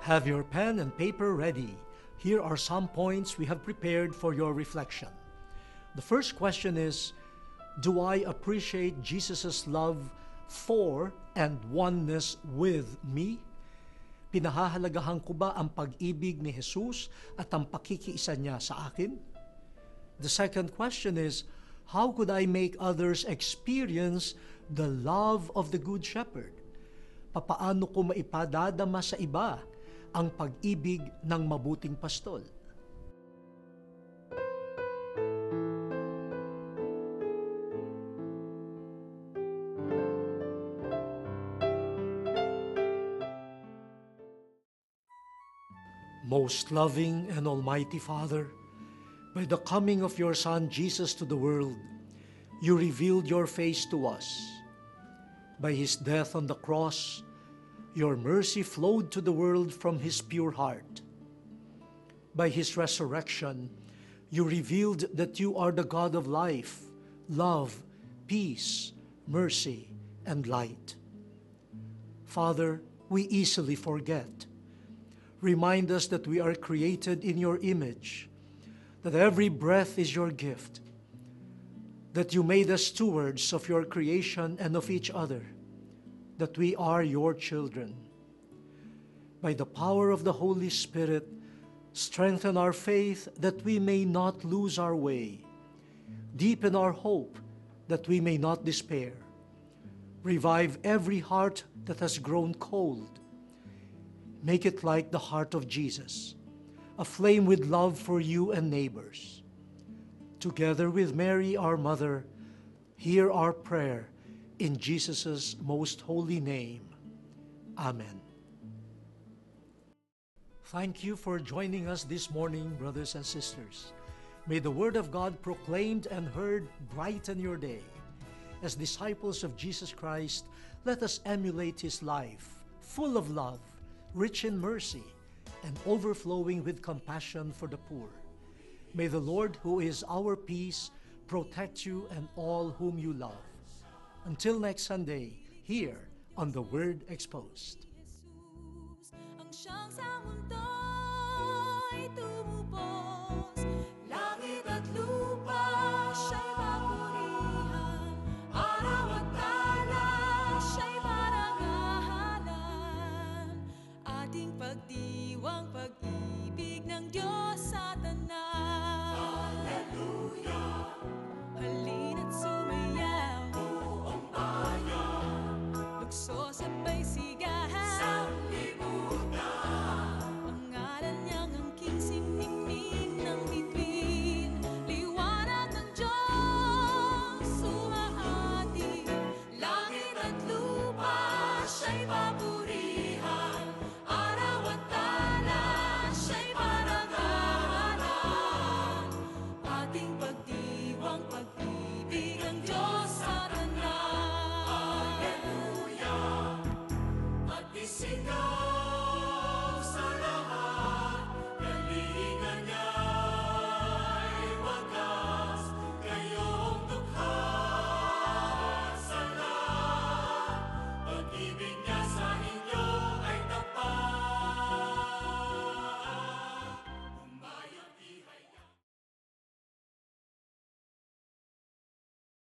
Have your pen and paper ready. Here are some points we have prepared for your reflection. The first question is, do I appreciate Jesus' love for and oneness with me? Pinahahalagahan ko ba ang pag-ibig ni Jesus at ang pakikiisa niya sa akin? The second question is, how could I make others experience the love of the Good Shepherd? Papaano ko maipadadama sa iba ang pag-ibig ng mabuting pastol? Most loving and almighty Father, by the coming of your Son Jesus to the world, you revealed your face to us. By his death on the cross, your mercy flowed to the world from his pure heart. By his resurrection, you revealed that you are the God of life, love, peace, mercy, and light. Father, we easily forget. Remind us that we are created in your image, that every breath is your gift, that you made us stewards of your creation and of each other, that we are your children. By the power of the Holy Spirit, strengthen our faith that we may not lose our way. Deepen our hope that we may not despair. Revive every heart that has grown cold. Make it like the heart of Jesus, aflame with love for you and neighbors. Together with Mary, our Mother, hear our prayer in Jesus' most holy name. Amen. Thank you for joining us this morning, brothers and sisters. May the Word of God proclaimed and heard brighten your day. As disciples of Jesus Christ, let us emulate His life, full of love, rich in mercy, and overflowing with compassion for the poor. May the Lord, who is our peace, protect you and all whom you love. Until next Sunday, here on The Word Exposed. Ang siyang sa